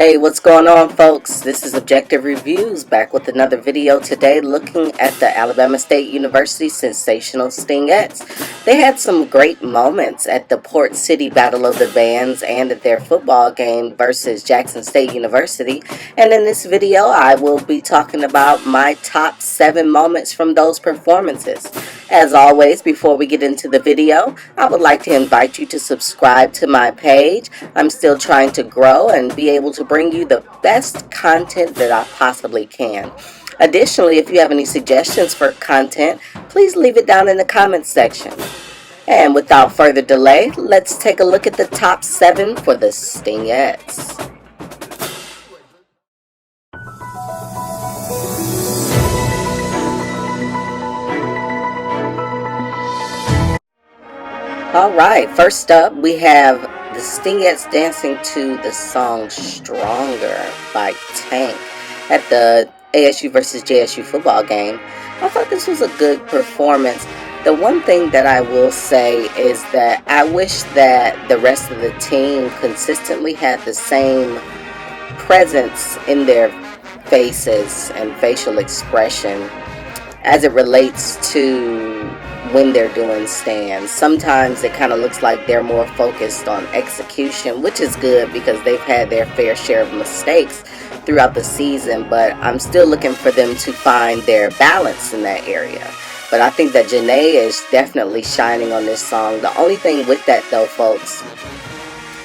Hey, what's going on, folks? This is Objective Reviews back with another video today looking at the Alabama State University sensational Stingettes. They had some great moments at the Port City Battle of the Bands and at their football game versus Jackson State University. And in this video, I will be talking about my top 7 moments from those performances. As always, before we get into the video, I would like to invite you to subscribe to my page. I'm still trying to grow and be able to bring you the best content that I possibly can. Additionally, if you have any suggestions for content, please leave it down in the comments section. And without further delay, let's take a look at the top 7 for the Stingettes. Alright, first up we have the Stingettes dancing to the song Stronger by Tank at the ASU versus JSU football game. I thought this was a good performance. The one thing that I will say is that I wish that the rest of the team consistently had the same presence in their faces and facial expression as it relates to when they're doing stands. Sometimes it kind of looks like they're more focused on execution, which is good because they've had their fair share of mistakes throughout the season, but I'm still looking for them to find their balance in that area. But I think that Janae is definitely shining on this song. The only thing with that though, folks,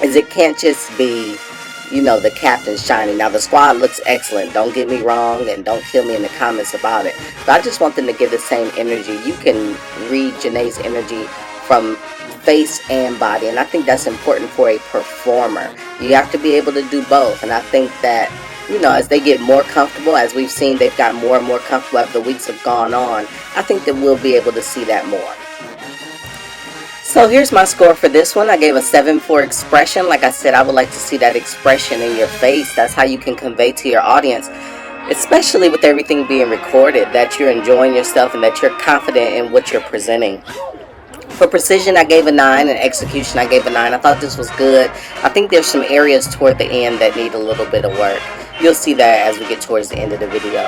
is it can't just be, you know, the captain shining. Now the squad looks excellent, don't get me wrong, and don't kill me in the comments about it, but I just want them to give the same energy. You can read Janae's energy from face and body, and I think that's important for a performer. You have to be able to do both, and I think that, you know, as they get more comfortable, as we've seen they've got more and more comfortable as the weeks have gone on, I think that we'll be able to see that more. So here's my score for this one. I gave a 7 for expression. Like I said, I would like to see that expression in your face. That's how you can convey to your audience, especially with everything being recorded, that you're enjoying yourself and that you're confident in what you're presenting. For precision, I gave a 9, and execution, I gave a 9. I thought this was good. I think there's some areas toward the end that need a little bit of work. You'll see that as we get towards the end of the video.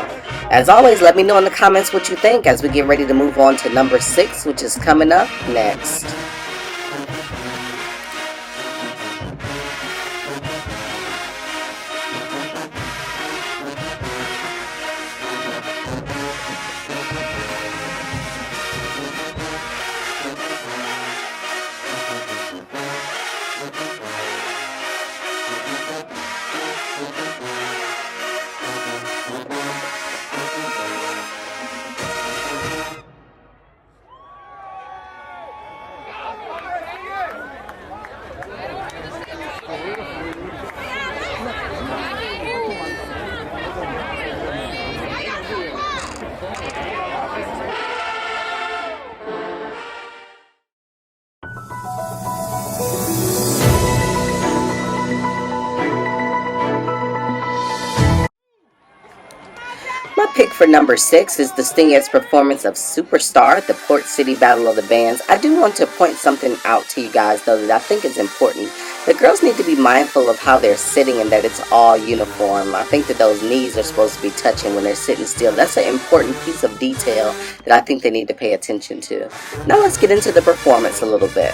As always, let me know in the comments what you think as we get ready to move on to number 6, which is coming up next. My pick for number 6 is the Stingettes' performance of Superstar at the Port City Battle of the Bands. I do want to point something out to you guys, though, that I think is important. The girls need to be mindful of how they're sitting and that it's all uniform. I think that those knees are supposed to be touching when they're sitting still. That's an important piece of detail that I think they need to pay attention to. Now let's get into the performance a little bit.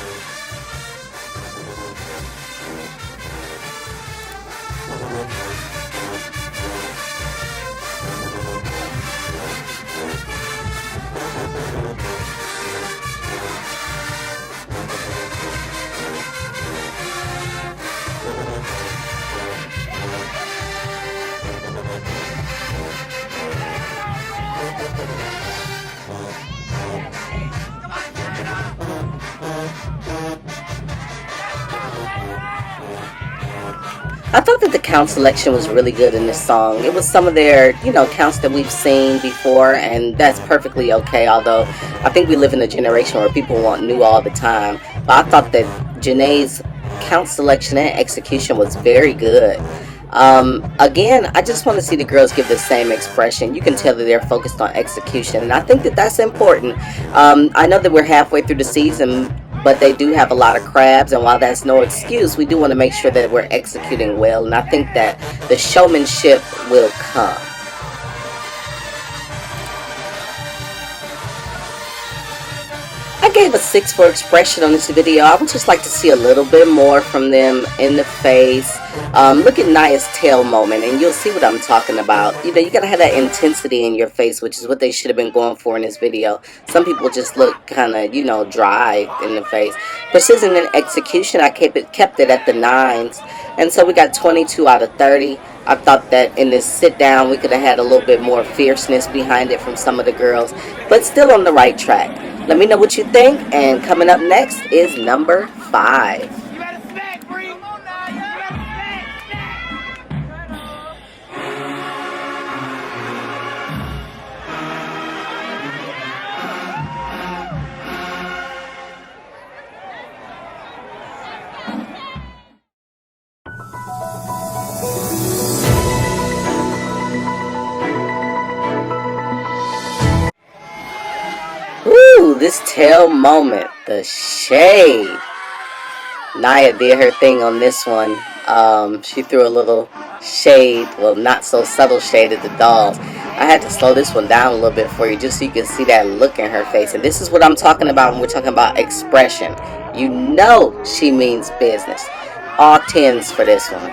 I thought that the count selection was really good in this song. It was some of their, you know, counts that we've seen before, and that's perfectly okay, although I think we live in a generation where people want new all the time. But I thought that Janae's count selection and execution was very good. Again, I just want to see the girls give the same expression. You can tell that they're focused on execution, and I think that that's important. I know that we're halfway through the season, but they do have a lot of crabs, and while that's no excuse, we do want to make sure that we're executing well, and I think that the showmanship will come. I gave a 6 for expression on this video. I would just like to see a little bit more from them in the face. Look at Naya's tail moment, and you'll see what I'm talking about. You know, you gotta have that intensity in your face, which is what they should have been going for in this video. Some people just look kind of, you know, dry in the face. Precision and execution, I kept it at the 9s, and so we got 22 out of 30. I thought that in this sit down we could have had a little bit more fierceness behind it from some of the girls, but still on the right track. Let me know what you think, and coming up next is number 5. Ooh, this tail moment, the shade. Naya did her thing on this one. She threw a little shade, well, not so subtle shade at the dolls. I had to slow this one down a little bit for you just so you can see that look in her face. And this is what I'm talking about when we're talking about expression. You know she means business. All 10s for this one.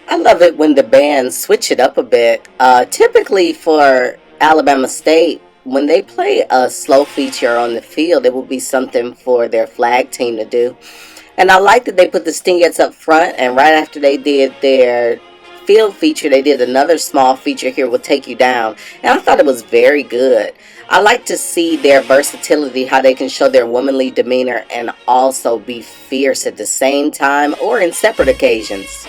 I love it when the bands switch it up a bit. Typically for Alabama State, when they play a slow feature on the field, it will be something for their flag team to do. And I like that they put the Stingettes up front, and right after they did their field feature, they did another small feature here with Take You Down. And I thought it was very good. I like to see their versatility, how they can show their womanly demeanor and also be fierce at the same time or in separate occasions.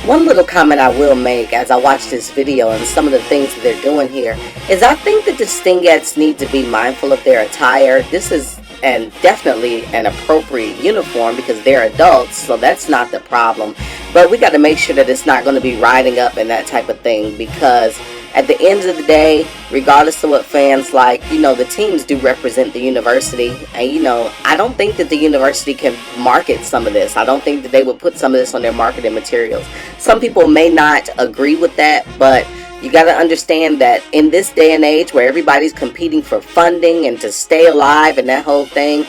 One little comment I will make as I watch this video and some of the things that they're doing here is I think that the Stingettes need to be mindful of their attire. This is definitely an appropriate uniform because they're adults, so that's not the problem. But we got to make sure that it's not going to be riding up and that type of thing, because at the end of the day, regardless of what fans like, you know, the teams do represent the university. And, you know, I don't think that the university can market some of this. I don't think that they would put some of this on their marketing materials. Some people may not agree with that, but you got to understand that in this day and age where everybody's competing for funding and to stay alive and that whole thing,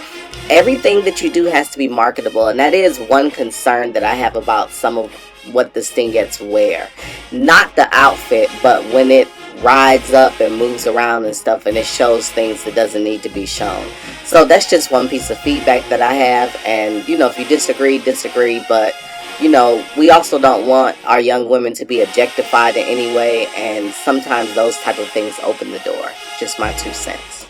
everything that you do has to be marketable. And that is one concern that I have about some of what the Stingettes wear. Not the outfit, but when it rides up and moves around and stuff and it shows things that doesn't need to be shown. So that's just one piece of feedback that I have. And, you know, if you disagree, but you know, we also don't want our young women to be objectified in any way, and sometimes those type of things open the door. Just my 2 cents.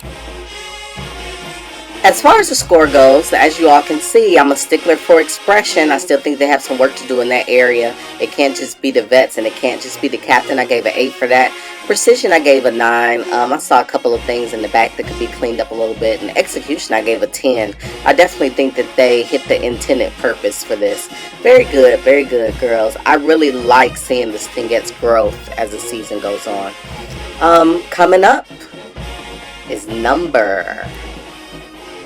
As far as the score goes, as you all can see, I'm a stickler for expression. I still think they have some work to do in that area. It can't just be the vets and it can't just be the captain. I gave an 8 for that. Precision, I gave a 9. I saw a couple of things in the back that could be cleaned up a little bit. And execution, I gave a 10. I definitely think that they hit the intended purpose for this. Very good, girls. I really like seeing the Stingettes' growth as the season goes on. Coming up is number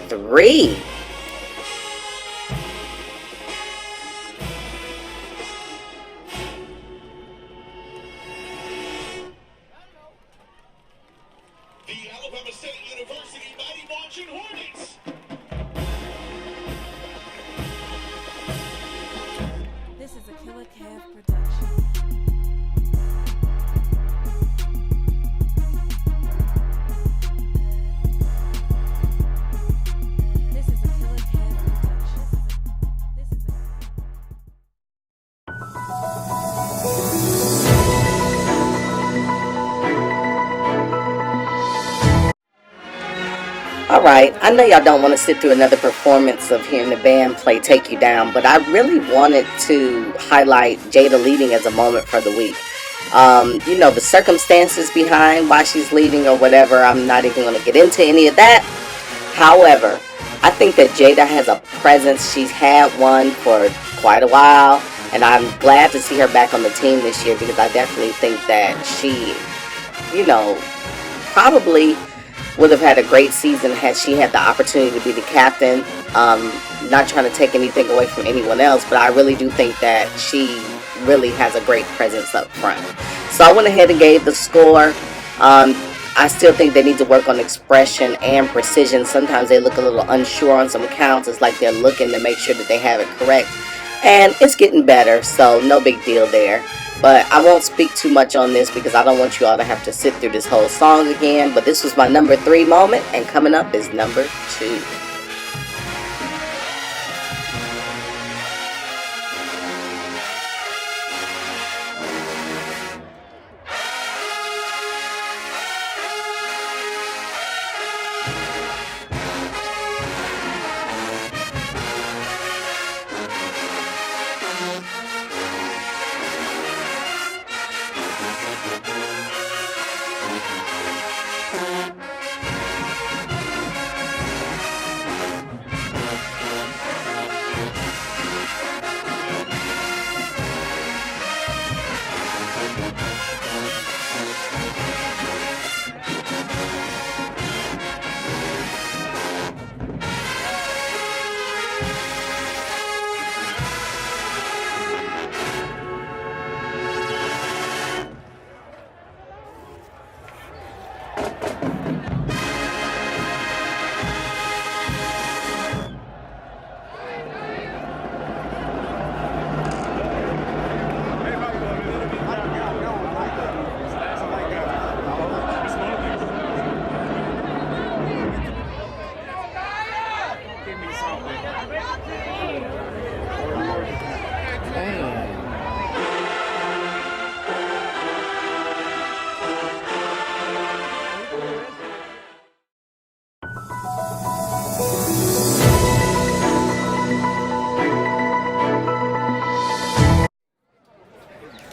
3. The Alabama State University Mighty Marching Hornets. This is a Killer Calf production. Alright, I know y'all don't want to sit through another performance of hearing the band play Take You Down, but I really wanted to highlight Jada leading as a moment for the week. You know, the circumstances behind why she's leading or whatever, I'm not even going to get into any of that. However, I think that Jada has a presence. She's had one for quite a while, and I'm glad to see her back on the team this year because I definitely think that she, probably would have had a great season had she had the opportunity to be the captain. Not trying to take anything away from anyone else, but I really do think that she really has a great presence up front. So I went ahead and gave the score. I still think they need to work on expression and precision. Sometimes they look a little unsure on some counts. It's like they're looking to make sure that they have it correct. And it's getting better, so no big deal there. But I won't speak too much on this because I don't want you all to have to sit through this whole song again. But this was my number 3 moment, and coming up is number 2.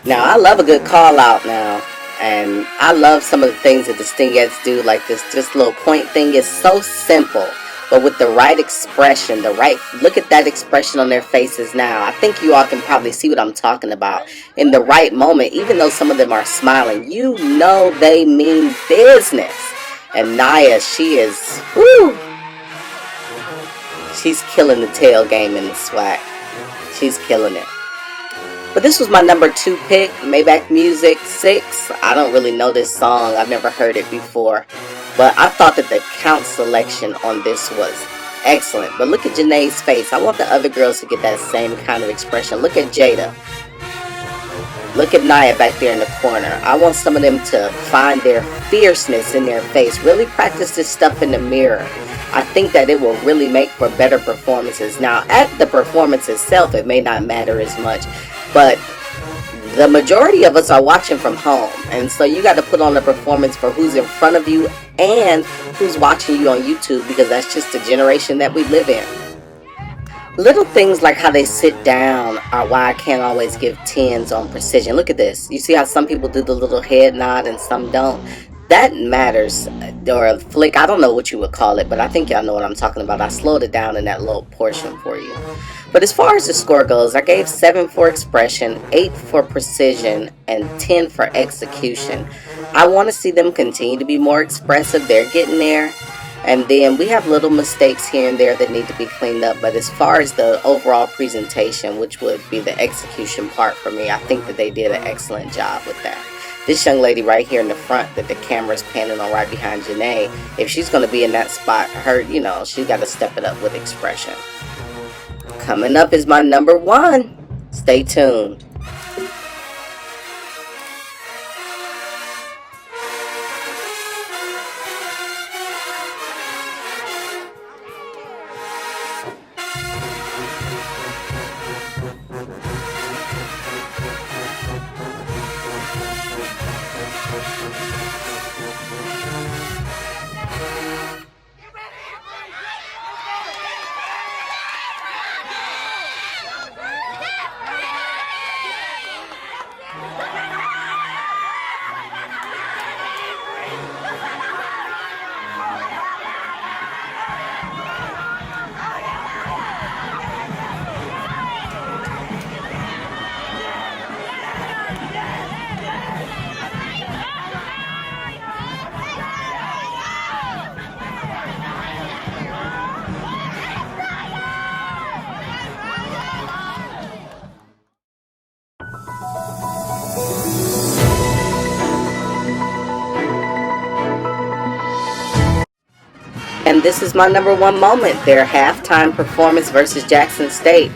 Now, I love a good call out now. And I love some of the things that the Stingettes do. Like this little point thing is so simple. But with the right expression, look at that expression on their faces now. I think you all can probably see what I'm talking about. In the right moment, even though some of them are smiling, you know they mean business. And Naya, she is, whoo, she's killing the tail game in the swag. She's killing it. But this was my number 2 pick, Maybach Music 6. I don't really know this song. I've never heard it before. But I thought that the count selection on this was excellent. But look at Janae's face. I want the other girls to get that same kind of expression. Look at Jada. Look at Naya back there in the corner. I want some of them to find their fierceness in their face. Really practice this stuff in the mirror. I think that it will really make for better performances. Now, at the performance itself, it may not matter as much. But the majority of us are watching from home. And so you got to put on a performance for who's in front of you and who's watching you on YouTube, because that's just the generation that we live in. Little things like how they sit down are why I can't always give 10s on precision. Look at this. You see how some people do the little head nod and some don't? That matters, or a flick, I don't know what you would call it, but I think y'all know what I'm talking about. I slowed it down in that little portion for you. But as far as the score goes, I gave 7 for expression, 8 for precision, and 10 for execution. I want to see them continue to be more expressive. They're getting there. And then we have little mistakes here and there that need to be cleaned up. But as far as the overall presentation, which would be the execution part for me, I think that they did an excellent job with that. This young lady right here in the front that the camera's panning on right behind Janae, if she's going to be in that spot, she's got to step it up with expression. Coming up is my number 1. Stay tuned. And this is my number one moment, their halftime performance versus Jackson State.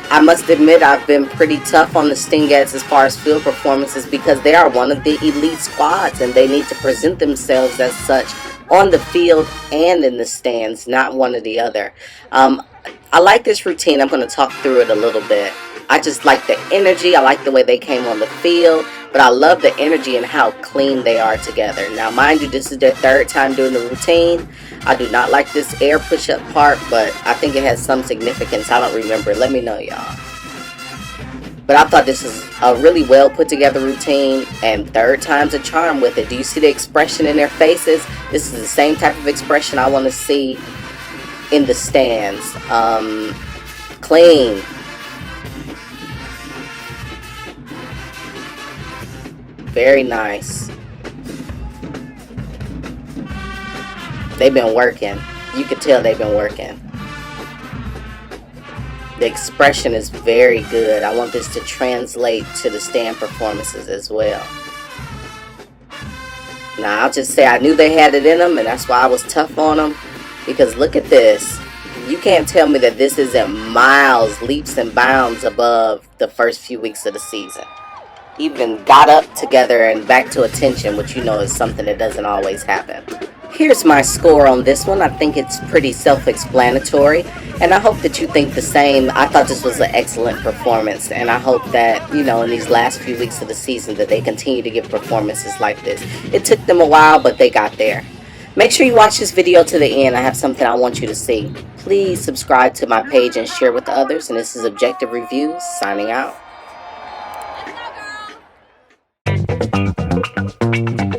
I must admit I've been pretty tough on the Stingettes as far as field performances because they are one of the elite squads and they need to present themselves as such on the field and in the stands, not one or the other. I like this routine. I'm going to talk through it a little bit. I just like the energy. I like the way they came on the field, but I love the energy and how clean they are together. Now, mind you, this is their third time doing the routine. I do not like this air push-up part, but I think it has some significance. I don't remember. Let me know, y'all. But I thought this was a really well put together routine, and third time's a charm with it. Do you see the expression in their faces? This is the same type of expression I want to see in the stands. Clean. Very nice. They've been working. You could tell they've been working. The expression is very good. I want this to translate to the stand performances as well. Now, I'll just say I knew they had it in them, and that's why I was tough on them. Because look at this. You can't tell me that this isn't miles, leaps and bounds above the first few weeks of the season. Even got up together and back to attention, which you know is something that doesn't always happen. Here's my score on this one. I think it's pretty self-explanatory, and I hope that you think the same. I thought this was an excellent performance, and I hope that, you know, in these last few weeks of the season that they continue to give performances like this. It took them a while, but they got there. Make sure you watch this video to the end. I have something I want you to see. Please subscribe to my page and share with others, and this is Objective Reviews, signing out. Let's go, girl.